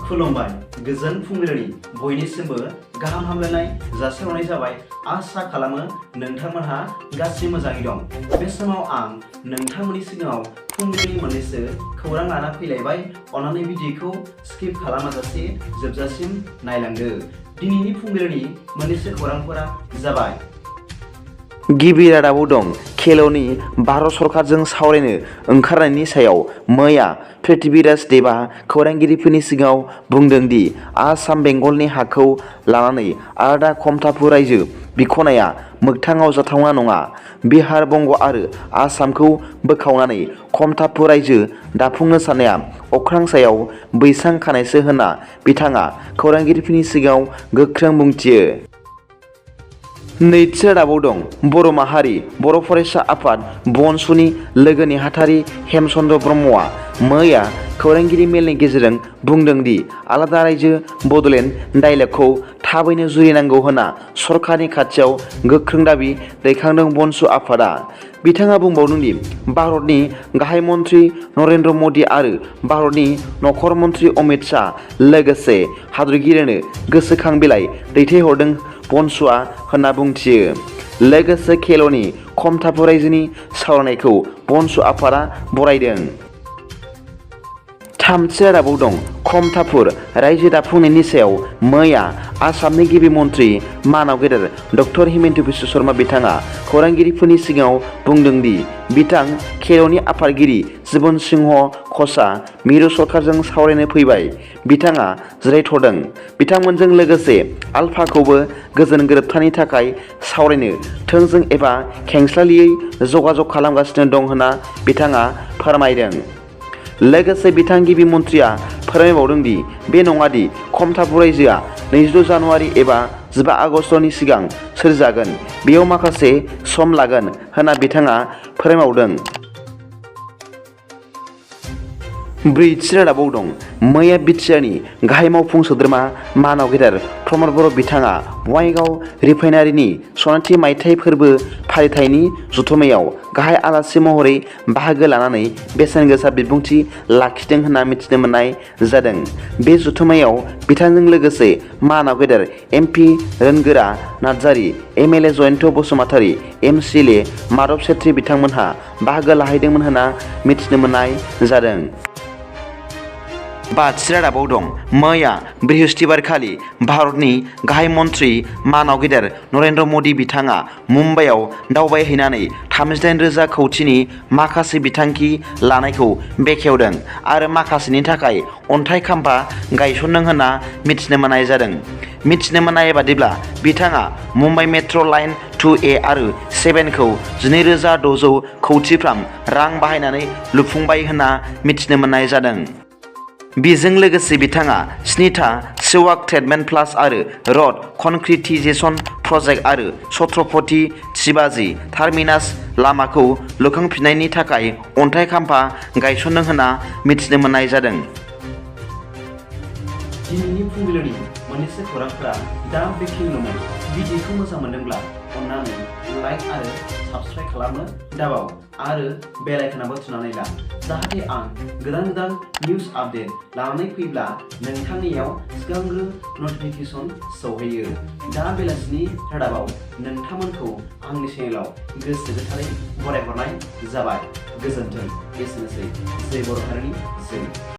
खुलुमबाय गोजोन फुंबिलिनि बयनिसिमबो गाहाम हामलायनाय जासिहरनाय जाबाय। आसा खालामो नोंथांमोनहा गासै मोजाङै दं। बे समाव आं नोंथांमोननि सिगाङाव फुंबिलिनि मोननैसो खौरां लाना फैलायबाय। अन्नानै भिडिअखौ स्किप खालामाजासे जोबजासिम नायलांदो। दिनैनि फुंबिलिनि मोननैसो खौरांफोरा जाबाय। गिबि रादाबाव दं खेल'नि भारत सरकारजों सावरायनो ओंखारनायनि सायाव मैया पृथ्वीराज खौरांगिरिफोरनि सिगाङाव बुंदों दि आसाम बेंगलनि हाखौ लानानै आलादा खमथाफु रायजो बिख'नाया मोगथाङाव जाथावना नङा। बिहार, बंग आरो आसामखौ बोखावनानै खमथाफु रायजो दाफुंनो साननाया अख्रां सायाव बैसां खानायसो होनना बिथाङा खौरांगिरिफोरनि सिगाङाव गोख्रों बुंथियो। नैथि रादाबाव दं बर' माहारि बर' फरायसा आफाद बनसुनि लोगो नेहाथारि हेमचन्द्र ब्रह्मआ मैया खौरांगिरि मेलनि गेजेरजों बुंदों दि आलादा रायजो बड'लेण्ड डाइलगखौ थाबैनो जुरिनांगौ होनना सरकारनि खाथियाव गोख्रों दाबि दैखांदों बनसु आफादआ। बिथाङा बुंबावदों दि भारतनि गाहाय मन्त्रि नरेन्द्र मदि आरो भारतनि नखर मन्त्रि अमित शाह लोगोसे हादरगिरिनो गोसोखां बिलाइ दैथायहरदों बनसुआ होनना बुंथियो। लोगोसे खेल'नि खमथाफु रायजोनि सावरायनायखौ बनसु आफादआ बरायदों। थामथि रादाबाव दं खमथाफुर रायजो दाफुंनायनि सायाव मैया आसामनि गिबि मन्त्रि मानाव गेदेर डक्टर हिमन्त बिश्व शर्मा बिथाङा खौरांगिरिफोरनि सिगाङाव बुंदों दि बिथां खेल'नि आफादगिरि जीवन सिंह ख'सआ मिरु सरकारजों सावरायनो फैबाय। बिथाङा जिरायथ'दों। बिथांमोनजों लोगोसे ULFAखौबो गोजोन गोरोबथानि थाखाय सावरायनो थोंजों एबा खेंसालियायै जगाजग खालामगासिनो दं होनना बिथाङा फोरमायदों। लोगोसे बिथां गिबि मन्थ्रिया फोरमायबावदों दि बे नङा दि खमथाफु रायजोआ 26 जानुवारि एबा 15 आगस्तनि सिगां सोरजिजागोन, बेयाव माखासे सम लागोन होनना बिथाङा फोरमायबावदों। ब्रैथि रादाबाव दं मैया बिटिआरनि गाहाय मावफुं सोद्रोमा मानाव गेदेर प्रमद बर' बिथाङा बङाइगाव रिफाइनारिनि सनाथि मायथाइ फोरबो फालिथायनि जथुम्मायाव गाहाय आलासि महरै बाहागो लानानै बेसेन गोसा बिबुंथि लाखिदों होनना मिथिनो मोननाय जादों। बे जथुम्मायाव बिथांजों लोगोसे मानाव गेदेर MP Rongora Narzary, MLA Jayanta Basumatary, MCLA Madhav सेत्री बिथांमोनहा बाहागो लाहैदोंमोन होनना मिथिनो मोननाय जादों। बाथि रादाबाव दं मैया बृहस्पतिबारखालि भारतनि गाहाय मन्त्रि मानाव गेदेर नरेन्द्र मदि बिथाङा मुम्बाइआव दावबायहैनानै 38,000 कौटिनि माखासे बिथांखि लानायखौ बेखेवदों आरो माखासेनि थाखाय अन्थाइ खाम्फा गायसनदों होनना मिथिनो मोननाय जादों। मिथिनो मोननाय बादिब्ला बिथाङा मुम्बाइ मेट्र' लाइन 2A आरो 7खौ 12,600 कौटिफ्राम रां बाहायनानै लुफुंबाय होनना मिथिनो मोननाय जादों। बेजों लोगोसे बिथाङा 7था सेवाक ट्रिटमेन्ट प्लान्ट आरो रड कनक्रिटिजेसन प्रजेक्ट आरो छत्रपति शिवाजी टार्मिनास लामाखौ लुखांफिननायनि थाखाय अन्थाइ खाम्फा गायसनदों होनना मिथिनो मोननाय जादों। दिनैनि फुंबिलिनि मोननैसो खौरांफोरा दा बेखिनिल'मोन। भिडिअखौ मोजां मोनदोंब्ला अन्नानै लाइक आरो साबस्क्राइब खालामनो दाबाव आरो बेल आइकनआबो थुनानै ला, जाहाथे आं गोदान निउस आपडेट लानानै फैब्ला नोंथांनियाव सिगांग्रो नटिफिकेसन सौहैयो। दा बेलासिनि रादाबाव नोंथांमोनखौ आंनि चेनेलाव गोसो गोथारै बरायहरनाय जाबाय। गोजोन्थों। एसेनोसै। जय बर' हारिनि जय।